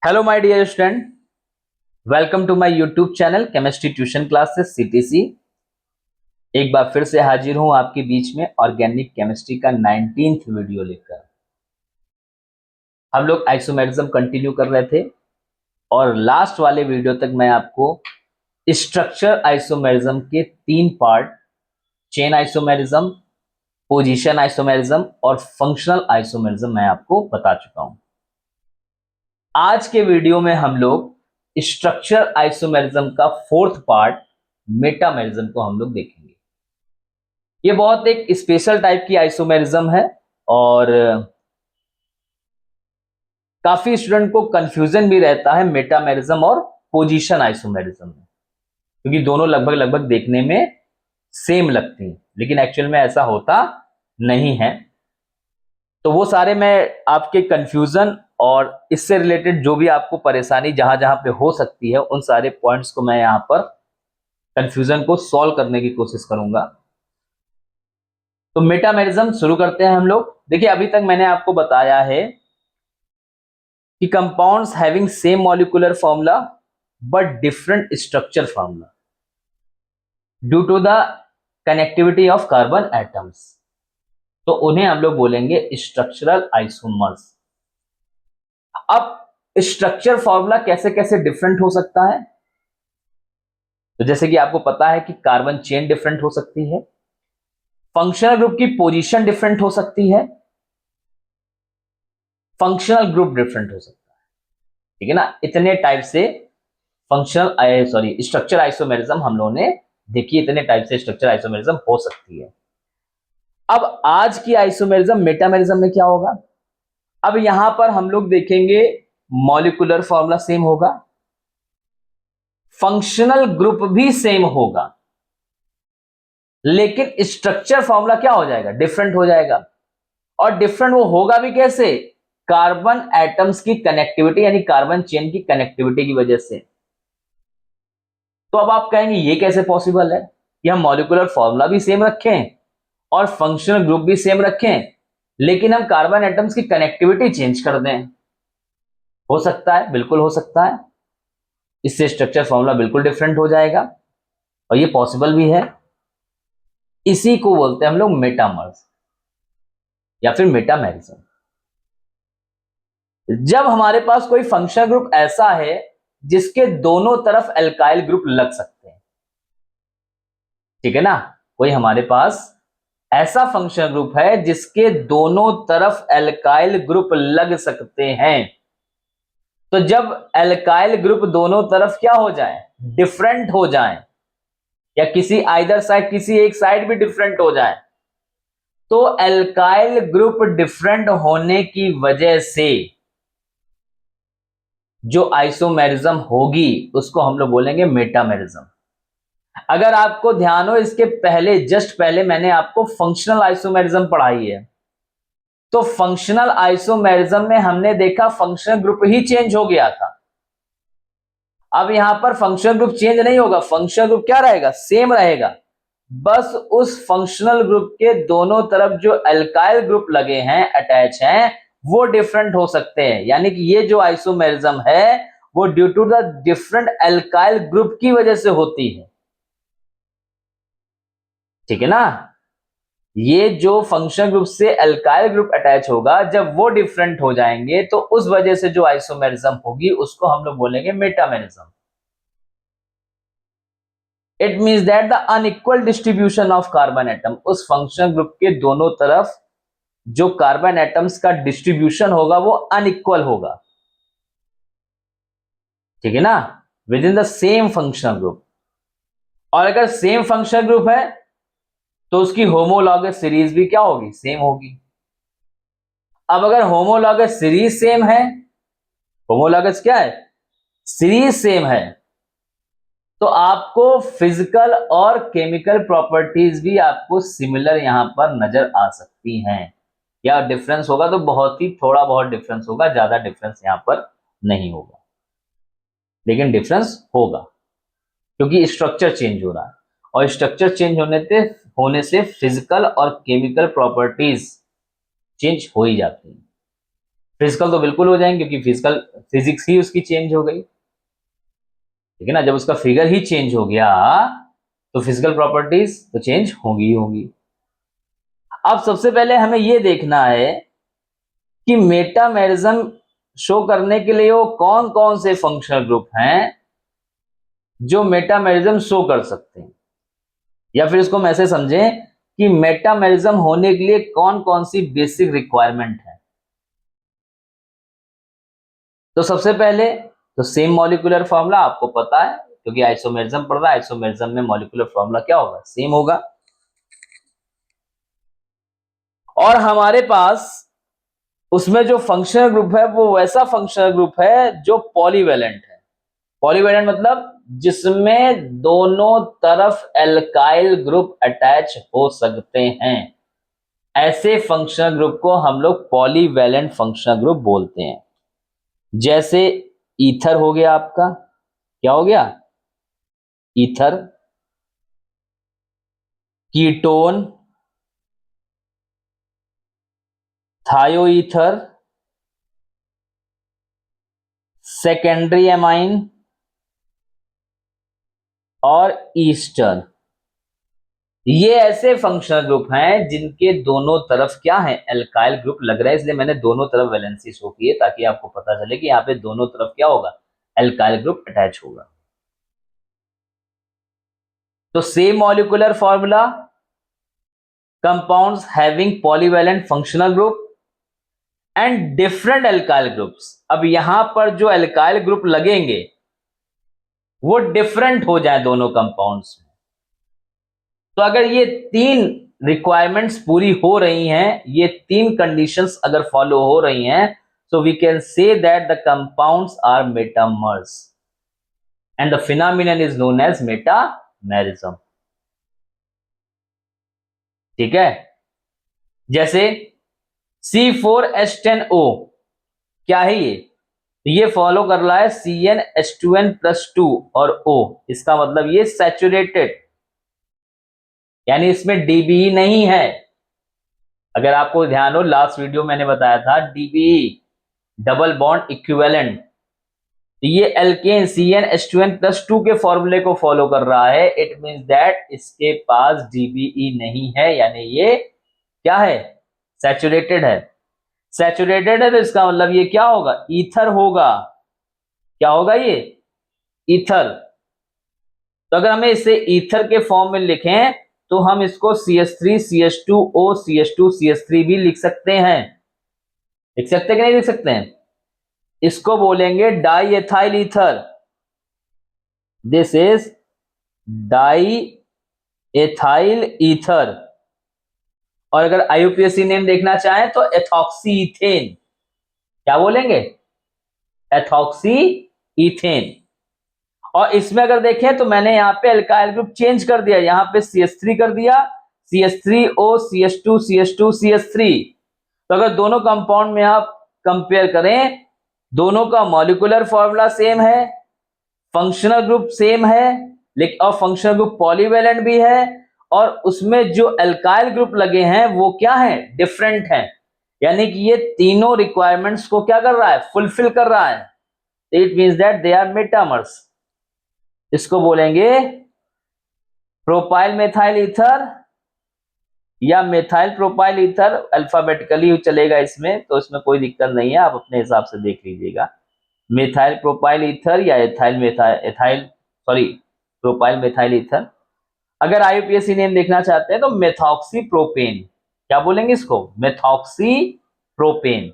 Hello my dear student, welcome to my YouTube channel chemistry tuition classes CTC. एक बार फिर से हाजिर हूं आपके बीच में ऑर्गेनिक केमिस्ट्री का 19th वीडियो लेकर। हम लोग आइसोमेरिज्म कंटिन्यू कर रहे थे और लास्ट वाले वीडियो तक मैं आपको स्ट्रक्चर आइसोमेरिज्म के 3 part, chain isomerism, position isomerism और फंक्शनल आइसोमेरिज्म मैं आपको बता चुका हूं। आज के वीडियो में हम लोग स्ट्रक्चर आइसोमेरिज्म का 4th पार्ट मेटामेरिज्म को हम लोग देखेंगे। ये बहुत एक स्पेशल टाइप की आइसोमेरिज्म है और काफी स्टूडेंट को कंफ्यूजन भी रहता है मेटामेरिज्म और पोजीशन आइसोमेरिज्म में, क्योंकि दोनों लगभग देखने में सेम लगती हैं, लेकिन एक्चुअल में ऐसा होता नहीं है। तो वो सारे मैं आपके कंफ्यूजन और इससे रिलेटेड जो भी आपको परेशानी जहां जहां पे हो सकती है उन सारे पॉइंट्स को मैं यहां पर कंफ्यूजन को सॉल्व करने की कोशिश करूंगा। तो मेटामेरिज्म शुरू करते हैं हम लोग। देखिए, अभी तक मैंने आपको बताया है कि compounds having same molecular formula but different structure formula due to the connectivity of carbon atoms, तो उन्हें हम लोग बोलेंगे स्ट्रक्चरल आइसोमर्स। अब स्ट्रक्चर फॉर्मूला कैसे कैसे डिफरेंट हो सकता है, तो जैसे कि आपको पता है कि कार्बन चेन डिफरेंट हो सकती है, फंक्शनल ग्रुप की पोजीशन डिफरेंट हो सकती है, फंक्शनल ग्रुप डिफरेंट हो सकता है, ठीक है ना। इतने टाइप से स्ट्रक्चर आइसोमेरिज्म हम लोगों ने देखी, इतने टाइप से स्ट्रक्चर आइसोमेरिज्म हो सकती है। अब आज की आइसोमेरिज्म मेटामेरिज्म में क्या होगा, अब यहां पर हम लोग देखेंगे मॉलिक्यूलर फॉर्मूला सेम होगा, फंक्शनल ग्रुप भी सेम होगा, लेकिन स्ट्रक्चर फॉर्मूला क्या हो जाएगा, डिफरेंट हो जाएगा। और डिफरेंट वो होगा भी कैसे, कार्बन एटम्स की कनेक्टिविटी यानी कार्बन चेन की कनेक्टिविटी की वजह से। तो अब आप कहेंगे ये कैसे पॉसिबल है कि हम मॉलिक्यूलर फॉर्मूला भी सेम रखें और फंक्शनल ग्रुप भी सेम रखें, लेकिन हम कार्बन एटम्स की कनेक्टिविटी चेंज कर दें। हो सकता है, बिल्कुल हो सकता है। इससे स्ट्रक्चर फॉर्मूला बिल्कुल डिफरेंट हो जाएगा और ये पॉसिबल भी है। इसी को बोलते हैं हम लोग मेटामर्स या फिर मेटामेरिज्म। जब हमारे पास कोई फंक्शनल ग्रुप ऐसा है जिसके दोनों तरफ एल्काइल ग्रुप लग सकते हैं, ठीक है ना, कोई हमारे पास ऐसा फंक्शनल ग्रुप है जिसके दोनों तरफ एल्काइल ग्रुप लग सकते हैं, तो जब एल्काइल ग्रुप दोनों तरफ क्या हो जाए, डिफरेंट हो जाए, या किसी आइदर साइड, किसी एक साइड भी डिफरेंट हो जाए, तो एल्काइल ग्रुप डिफरेंट होने की वजह से जो आइसोमेरिज्म होगी उसको हम लोग बोलेंगे मेटामेरिज्म। अगर आपको ध्यान हो, इसके पहले जस्ट पहले मैंने आपको फंक्शनल आइसोमेरिज्म पढ़ाई है, तो फंक्शनल आइसोमेरिज्म में हमने देखा फंक्शनल ग्रुप ही चेंज हो गया था। अब यहां पर फंक्शनल ग्रुप चेंज नहीं होगा, फंक्शनल ग्रुप क्या रहेगा, सेम रहेगा। बस उस फंक्शनल ग्रुप के दोनों तरफ जो एल्काइल ग्रुप लगे हैं, अटैच हैं, वो डिफरेंट हो सकते हैं। यानी कि ये जो आइसोमेरिज्म है वो due to the different alkyl group की वजह से होती है, ठीक है ना। ये जो फंक्शनल ग्रुप से एल्काइल ग्रुप अटैच होगा, जब वो डिफरेंट हो जाएंगे तो उस वजह से जो आइसोमेरिज्म होगी उसको हम लोग बोलेंगे metamerism. It means that the unequal distribution of carbon atom, उस फंक्शनल ग्रुप के दोनों तरफ जो कार्बन एटम्स का डिस्ट्रीब्यूशन होगा वो अनइक्वल होगा, ठीक है ना, with in the same functional group. और अगर सेम फंक्शनल ग्रुप है तो उसकी होमोलॉगस सीरीज भी क्या होगी, सेम होगी। अब अगर होमोलॉगस सीरीज सेम है, होमोलॉगस क्या है, सीरीज सेम है, तो आपको फिजिकल और केमिकल प्रॉपर्टीज भी आपको सिमिलर यहां पर नजर आ सकती हैं। या डिफरेंस होगा तो बहुत ही थोड़ा बहुत डिफरेंस होगा, ज्यादा डिफरेंस यहां पर नहीं होगा, लेकिन डिफरेंस होगा क्योंकि स्ट्रक्चर चेंज हो रहा है और स्ट्रक्चर चेंज होने से फिजिकल और केमिकल प्रॉपर्टीज चेंज हो ही जाती हैं। फिजिकल तो बिल्कुल हो जाएंगे क्योंकि फिजिकल फिजिक्स ही उसकी चेंज हो गई, ठीक है ना। जब उसका फिगर ही चेंज हो गया तो फिजिकल प्रॉपर्टीज तो चेंज होगी ही होगी। अब सबसे पहले हमें यह देखना है कि मेटामेरिज्म शो करने के लिए वो कौन कौन से फंक्शनल ग्रुप हैं जो मेटामेरिज्म शो कर सकते हैं, या फिर इसको हम ऐसे समझें कि मेटामेरिज्म होने के लिए कौन कौन सी बेसिक रिक्वायरमेंट है। तो सबसे पहले तो सेम मॉलिक्यूलर फॉर्मूला आपको पता है, क्योंकि आइसोमेरिज्म पढ़ रहा है, आइसोमेरिज्म में मॉलिक्यूलर फॉर्मूला क्या होगा, सेम होगा। और हमारे पास उसमें जो फंक्शनल ग्रुप है वो वैसा फंक्शनल ग्रुप है जो पॉलीवैलेंट है। पॉलीवैलेंट मतलब जिसमें दोनों तरफ एल्काइल ग्रुप अटैच हो सकते हैं, ऐसे फंक्शनल ग्रुप को हम लोग पॉलीवैलेंट फंक्शनल ग्रुप बोलते हैं। जैसे ईथर हो गया आपका, क्या हो गया, ईथर, कीटोन, थायोईथर, सेकेंडरी एमाइन और ईस्टर। ये ऐसे फंक्शनल ग्रुप हैं जिनके दोनों तरफ क्या है, एल्काइल ग्रुप लग रहा है, इसलिए मैंने दोनों तरफ वैलेंसी शो की है ताकि आपको पता चले कि यहाँ पे दोनों तरफ क्या होगा, एल्काइल ग्रुप अटैच होगा। तो same molecular formula, compounds having polyvalent functional group and different alkyl groups. अब यहां पर जो एल्काइल ग्रुप लगेंगे वो डिफरेंट हो जाए दोनों कंपाउंड्स में। तो अगर ये तीन रिक्वायरमेंट्स पूरी हो रही हैं, ये तीन कंडीशंस अगर फॉलो हो रही हैं, so we can say that the compounds are metamers and the phenomenon is known as metamerism। ठीक है, जैसे C4H10O क्या है ये फॉलो कर रहा है CnH2n+2 और O, इसका मतलब ये सैचुरेटेड, यानी इसमें डीबीई नहीं है। अगर आपको ध्यान हो, लास्ट वीडियो मैंने बताया था डीबीई, डबल बॉन्ड इक्विवेलेंट, ये एल्केन CnH2n+2 के फॉर्मूले को फॉलो कर रहा है। इट मींस दैट इसके पास डीबीई नहीं है, यानी ये क्या है, सैचुरेटेड है। सैचुरेटेड है तो इसका मतलब ये क्या होगा, ईथर होगा। क्या होगा ये, ईथर। तो अगर हमें इसे ईथर के फॉर्म में लिखें तो हम इसको CH3 CH2O CH2 CH3 भी लिख सकते हैं। लिख सकते हैं कि नहीं लिख सकते हैं, इसको बोलेंगे di ethyl ether. This is di ethyl ether. और अगर IUPAC नेम देखना चाहें तो एथॉक्सी इथेन। क्या बोलेंगे, एथॉक्सी इथेन। और इसमें अगर देखें तो मैंने यहाँ पे एल्काइल ग्रुप चेंज कर दिया, यहाँ पे CH3 कर दिया, CH3O CH2 CH2 CH3। तो अगर दोनों कंपाउंड में आप कंपेयर करें, दोनों का मॉलिक्यूलर फॉर्मूला सेम है, फंक्शनल ग्रुप सेम है, लेकिन और फंक्शनल ग्रुप पॉलीवैलेंट भी है, और उसमें जो एल्काइल ग्रुप लगे हैं वो क्या है, डिफरेंट है। यानी कि ये तीनों रिक्वायरमेंट्स को क्या कर रहा है, फुलफिल कर रहा है। It means that they are metamers. इसको बोलेंगे प्रोपाइल मेथाइल ईथर या मेथाइल प्रोपाइल ईथर, अल्फाबेटिकली चलेगा इसमें, तो इसमें कोई दिक्कत नहीं है, आप अपने हिसाब से देख लीजिएगा। मेथाइल प्रोपाइल ईथर या प्रोपाइल मेथाइल ईथर। अगर IUPAC नेम देखना चाहते हैं तो मेथॉक्सी प्रोपेन। क्या बोलेंगे इसको, मेथॉक्सी प्रोपेन।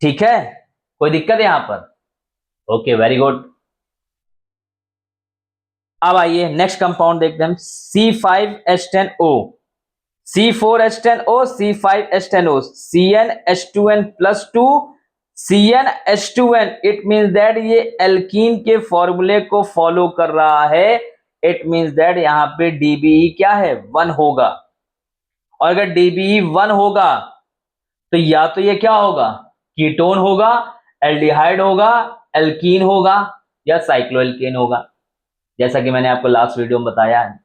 ठीक है, कोई दिक्कत है यहां पर, ओके वेरी गुड। अब आइए नेक्स्ट कंपाउंड देखते हैं, C5H10O, C4H10O, C5H10O, CnH2n+2, CnH2n। It means that ये एल्कीन के फॉर्मूले को फॉलो कर रहा है। इट मींस दैट यहां पे डीबीई क्या है, 1 होगा। और अगर डीबीई 1 होगा तो या तो ये क्या होगा, कीटोन होगा, एल्डिहाइड होगा, एल्कीन होगा, या साइक्लोएल्केन होगा, जैसा कि मैंने आपको लास्ट वीडियो में बताया है।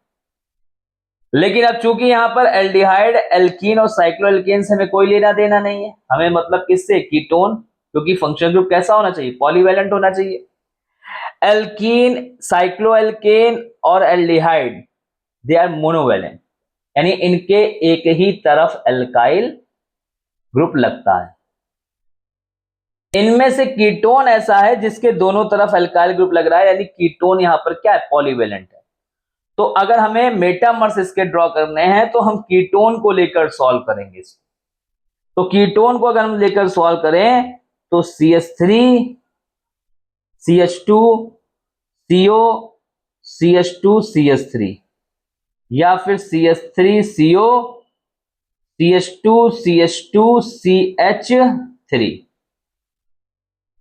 लेकिन अब चूंकि यहां पर एल्डिहाइड, एल्कीन और साइक्लोएल्केन से हमें कोई लेना देना नहीं है, हमें मतलब किससे, कीटोन, क्योंकि फंक्शनल ग्रुप कैसा होना चाहिए, पॉलीवैलेंट होना चाहिए। एल्कीन, साइक्लोएल्केन और एल्डिहाइड दे आर मोनोवैलेंट, यानी इनके एक ही तरफ एल्काइल ग्रुप लगता है। इनमें से कीटोन ऐसा है जिसके दोनों तरफ एल्काइल ग्रुप लग रहा है, यानी कीटोन यहां पर क्या है, पॉलीवैलेंट है। तो अगर हमें मेटामर्स इसके ड्रॉ करने हैं तो हम कीटोन को लेकर सॉल्व करेंगे इसको। तो कीटोन को अगर हम लेकर सॉल्व करें तो CH3 CH2 CO CH2 CH3, या फिर CH3 CO CH2 CH2 CH3,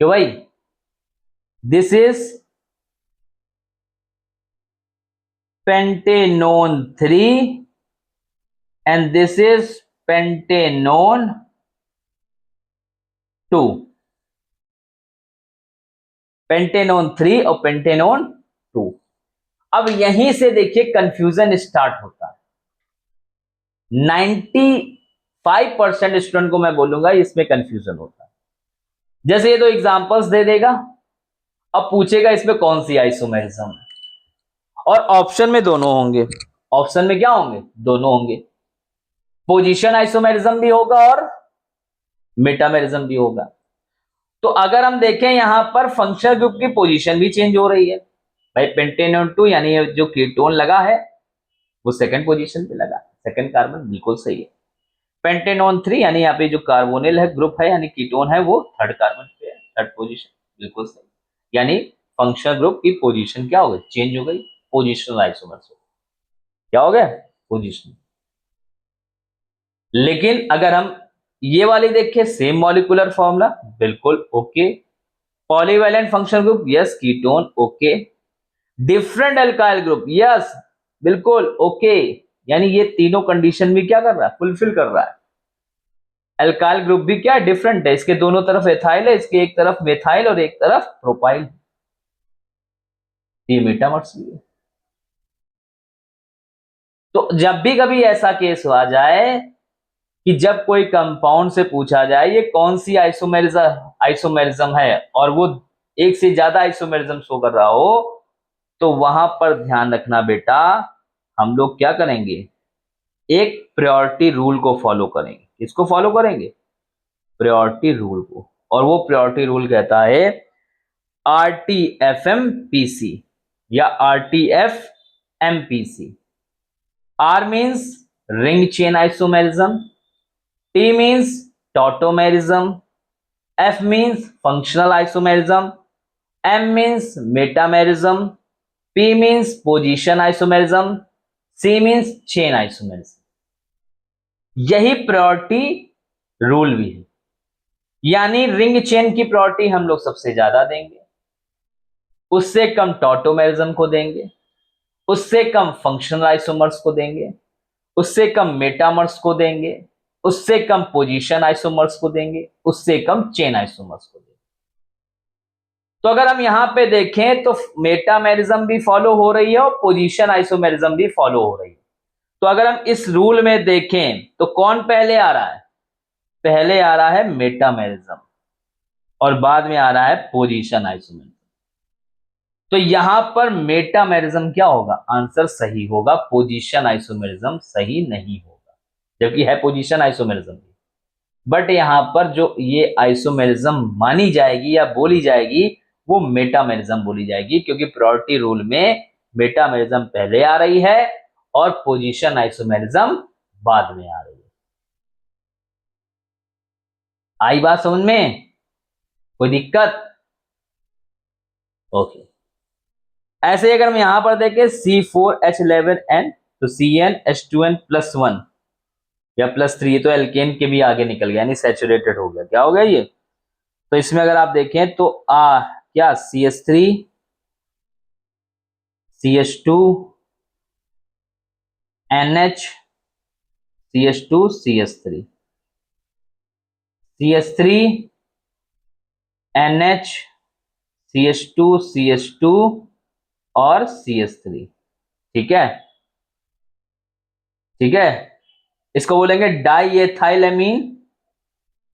क्यों भाई, this is pentanone 3 and this is pentanone 2, pentanone 3 और पेंटेनोन 2। अब यहीं से देखिए कंफ्यूजन स्टार्ट होता है। 95% स्टूडेंट को मैं बोलूंगा इसमें कंफ्यूजन होता है। जैसे ये दो एग्जांपल्स दे देगा, अब पूछेगा इसमें कौन सी आइसोमेरिज्म है, और ऑप्शन में दोनों होंगे, ऑप्शन में क्या होंगे, दोनों होंगे, पोजीशन आइसोमेरिज्म भी होगा और मेटामेरिज्म भी होगा। तो अगर हम देखें यहां पर फंक्शनल ग्रुप की पोजीशन भी चेंज हो रही है भाई, पेंटेनोन 2 यानी जो कीटोन लगा है वो सेकंड पोजीशन पे लगा, सेकंड कार्बन बिल्कुल सही है। पेंटेनोन 3 यानी यहाँ पे जो कार्बोनिल है ग्रुप है यानी कीटोन है वो थर्ड कार्बन पे है, थर्ड पोजीशन, बिल्कुल सही। यानी फंक्शनल ग्रुप की पोजीशन क्या हो गई, चेंज हो गई, पोजिशनल आइसोमर्स हो, क्या हो गया, पोजीशन। लेकिन अगर हम ये वाली देखें, सेम मॉलिक्यूलर फॉर्मूला, बिल्कुल okay. Polyvalent functional group, yes, ketone, okay. Different alkyl group, yes, बिल्कुल ओके। यानी ये तीनों कंडीशन भी क्या कर रहा है, फुलफिल कर रहा है। एल्काइल ग्रुप भी क्या डिफरेंट है, इसके दोनों तरफ एथाइल है, इसके एक तरफ मेथाइल और एक तरफ प्रोपाइल, ये मेटामर्स भी है। तो जब भी कभी ऐसा केस आ जाए कि जब कोई कंपाउंड से पूछा जाए ये कौन सी आइसोमेरिज्म है और वो एक से ज्यादा आइसोमेरिज्म शो कर रहा हो, तो वहां पर ध्यान रखना बेटा, हम लोग क्या करेंगे, एक प्रायोरिटी रूल को फॉलो करेंगे। किसको फॉलो करेंगे, प्रायोरिटी रूल को। और वो प्रायोरिटी रूल कहता है RTFMPC या RTFMPC। R means ring chain isomerism, T means tautomerism, F means functional isomerism, M means metamerism, P means position isomerism, C means chain isomerism. यही प्रायोरिटी रूल भी है, यानी रिंग चेन की priority हम लोग सबसे ज्यादा देंगे, उससे कम टॉटोमेरिज्म को देंगे, उससे कम फंक्शनल आइसोमर्स को देंगे, उससे कम मेटामर्स को देंगे, उससे कम पोजीशन आइसोमर्स को देंगे, उससे कम चेन आइसोमर्स को देंगे। तो अगर हम यहां पे देखें तो मेटामेरिज्म भी फॉलो हो रही है और पोजीशन आइसोमेरिज्म भी फॉलो हो रही है। तो अगर हम इस रूल में देखें तो कौन पहले आ रहा है, पहले आ रहा है मेटामेरिज्म और बाद में आ रहा है पोजीशन आइसोमेरिज्म। तो यहां पर मेटामेरिज्म क्या होगा, आंसर सही होगा, पोजीशन आइसोमेरिज्म सही नहीं होगा, जबकि है पोजीशन आइसोमेरिज्म। बट यहां पर जो ये आइसोमेरिज्म मानी जाएगी या बोली जाएगी वो मेटामेरिज्म बोली जाएगी, क्योंकि प्रायोरिटी रूल में मेटामेरिज्म पहले आ रही है और पोजीशन आइसोमेरिज्म बाद में आ रही है। आई बात समझ में, कोई दिक्कत, ओके। ऐसे ही अगर हम यहां पर देखें C4H11N तो CnH2n+1 या +3, तो एल्केन के भी आगे निकल गया यानी सैचुरेटेड हो गया, क्या हो गया ये। तो इसमें अगर आप देखें तो क्या CH3 CH2 NH CH2 CH3 CH3 NH CH2 CH2 और CH3, ठीक है। ठीक है, इसको बोलेंगे डाइएथाइलएमीन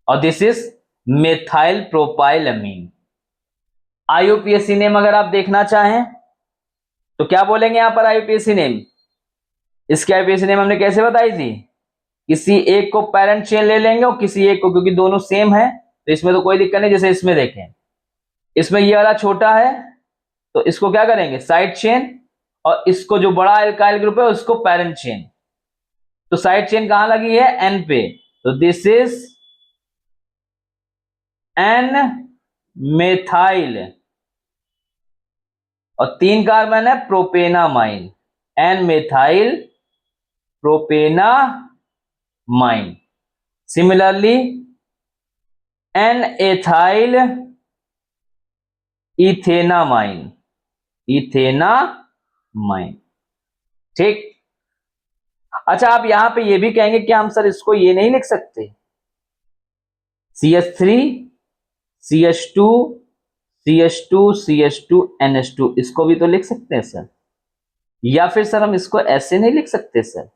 और this is methyl propylamine. IUPAC name अगर आप देखना चाहें तो क्या बोलेंगे यहां पर आईयूपीएसी नेम? इसकी आईयूपीएसी नेम हमने कैसे बताई थी? किसी एक को पेरेंट चेन ले लेंगे और किसी एक को, क्योंकि दोनों सेम है तो इसमें तो कोई दिक्कत नहीं। जैसे इसमें देखें, इसमें ये वाला छोटा है तो इसको क्या करेंगे, साइड चेन, और इसको जो बड़ा एल्काइल ग्रुप है उसको पेरेंट चेन। तो साइड चेन कहां लगी है, एन पे, तो दिस इज एन मेथाइल, और 3 कार्बन है propanamine, N methyl propanamine. Similarly N ethyl ethanamine, ethanamine. ठीक। अच्छा, आप यहां पे ये भी कहेंगे कि हम सर इसको ये नहीं लिख सकते, CH3 CH2 CH2 CH2 NH2, इसको भी तो लिख सकते हैं सर। या फिर सर हम इसको ऐसे नहीं लिख सकते सर,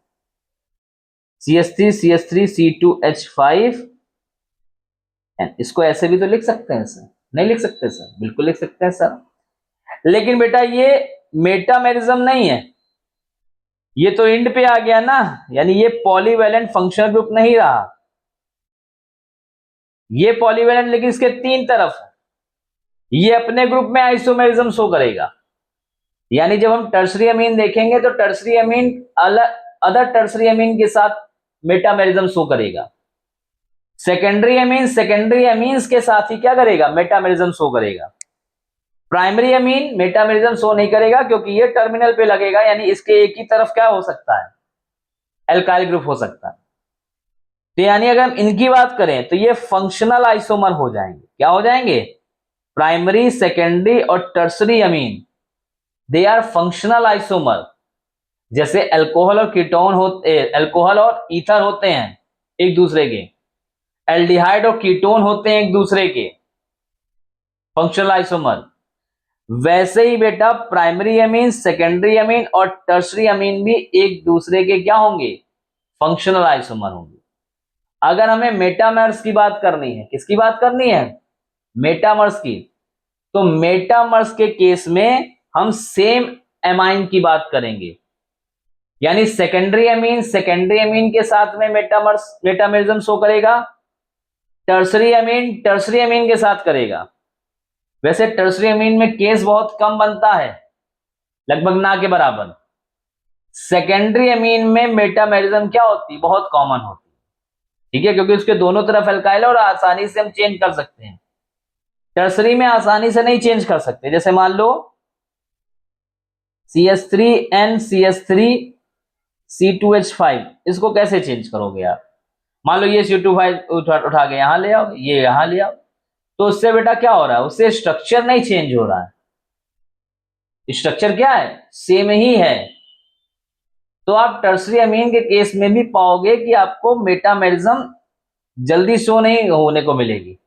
CH3 CH3 C2H5, इसको ऐसे भी तो लिख सकते हैं सर। नहीं लिख सकते सर? बिल्कुल लिख सकते हैं सर। लेकिन बेटा ये मेटामेरिज्म नहीं है, ये तो इंड पे आ गया ना, यानी ये पॉलीवैलेंट फंक्शनल ग्रुप नहीं रहा। ये पॉलीवैलेंट लेकिन इसके 3 तरफ है, ये अपने ग्रुप में आइसोमेरिज्म शो करेगा। यानी जब हम टर्सरी अमीन देखेंगे तो टर्सरी अमीन अदर टर्सरी अमीन के साथ मेटामेरिज्म शो करेगा। सेकेंडरी अमीन्स के साथ ही क्या करेगा, मेटामेरिज्म शो करेगा। प्राइमरी अमीन मेटामेरिज्म शो नहीं करेगा क्योंकि ये टर्मिनल पे लगेगा, यानी इसके एक ही तरफ क्या हो सकता है, एल्काइल ग्रुप हो सकता है। तो यानी अगर हम इनकी बात करें तो ये फंक्शनल आइसोमर हो जाएंगे। क्या हो जाएंगे, प्राइमरी, सेकेंडरी और tertiary amine, they are functional isomer. जैसे अल्कोहल और कीटोन होते, अल्कोहल और ईथर होते हैं एक दूसरे के, एल्डिहाइड और कीटोन होते हैं एक दूसरे के, फंक्शनल आइसोमर। वैसे ही बेटा प्राइमरी अमीन, सेकेंडरी अमीन और टर्सरी अमीन भी एक दूसरे के क्या होंगे, फंक्शनल आइसोमर होंगे। अगर हमें मेटामर्स की बात करनी है, किसकी बात करनी है, मेटामर्स की, तो मेटामर्स के केस में हम सेम एमाइन की बात करेंगे। यानी सेकेंडरी अमीन के साथ में मेटामेरिज्म शो करेगा, टर्सरी अमीन के साथ करेगा। वैसे टर्सरी अमीन में केस बहुत कम बनता है, लगभग ना के बराबर। सेकेंडरी अमीन में मेटामेरिज्म क्या होती है, बहुत कॉमन होती है। ठीक है, क्योंकि उसके दोनों तरफ एल्काइल और आसानी से हम चेंज कर सकते हैं। टर्सरी में आसानी से नहीं चेंज कर सकते। जैसे मान लो CH3N CH3 C2H5, इसको कैसे चेंज करोगे आप? मान लो ये C2H5 उठा के यहां ले आओ, ये यहां ले आओ, तो उससे बेटा क्या हो रहा है, उससे स्ट्रक्चर नहीं चेंज हो रहा है, स्ट्रक्चर क्या है, सेम ही है। तो आप टर्सरी अमीन के केस में भी पाओगे कि आपको मेटामेरिज्म जल्दी शो नहीं होने को मिलेगी।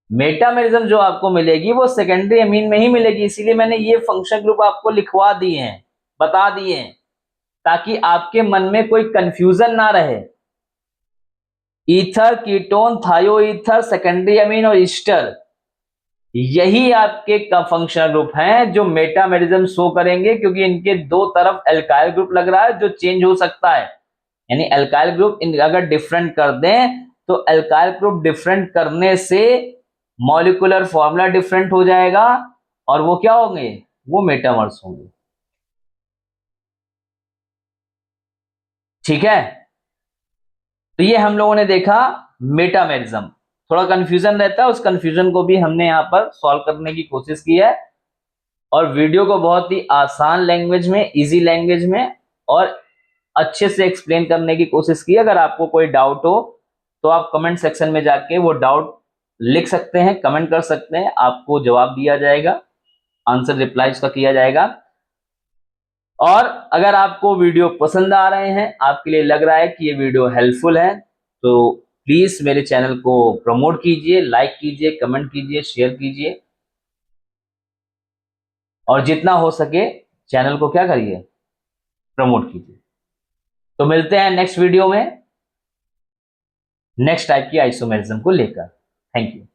मेटामेरिज्म जो आपको मिलेगी वो सेकेंडरी अमीन में ही मिलेगी। इसीलिए मैंने ये फंक्शन ग्रुप आपको लिखवा दिए हैं, बता दिए हैं, ताकि आपके मन में कोई कंफ्यूजन ना रहे। ईथर, कीटोन, थायोईथर, सेकेंडरी अमीन और ईस्टर, यही आपके फंक्शनल ग्रुप हैं जो मेटामेरिज्म शो करेंगे, क्योंकि इनके 2 तरफ एल्काइल ग्रुप लग रहा है जो चेंज हो सकता है। यानी एल्काइल ग्रुप अगर डिफरेंट कर दें तो एल्काइल ग्रुप डिफरेंट करने से मॉलिक्यूलर फॉर्मूला डिफरेंट हो जाएगा और वो क्या होंगे, वो मेटामर्स होंगे। ठीक है, तो ये हम लोगों ने देखा मेटामेरिज्म। थोड़ा कंफ्यूजन रहता है, उस कंफ्यूजन को भी हमने यहां पर सॉल्व करने की कोशिश की है और वीडियो को बहुत ही आसान लैंग्वेज में, इजी लैंग्वेज में और अच्छे से एक्सप्लेन करने की कोशिश की। अगर आपको कोई डाउट हो तो आप कमेंट सेक्शन में जाके वो डाउट लिख सकते हैं, कमेंट कर सकते हैं, आपको जवाब दिया जाएगा, आंसर रिप्लाई उसका किया जाएगा। और अगर आपको वीडियो पसंद आ रहे हैं, आपके लिए लग रहा है कि ये वीडियो हेल्पफुल है, तो प्लीज मेरे चैनल को प्रमोट कीजिए, लाइक कीजिए, कमेंट कीजिए, शेयर कीजिए और जितना हो सके चैनल को क्या करिए, प्रमोट कीजिए। तो मिलते हैं नेक्स्ट वीडियो में नेक्स्ट टाइप की आइसोमेरिज्म को लेकर। Thank you.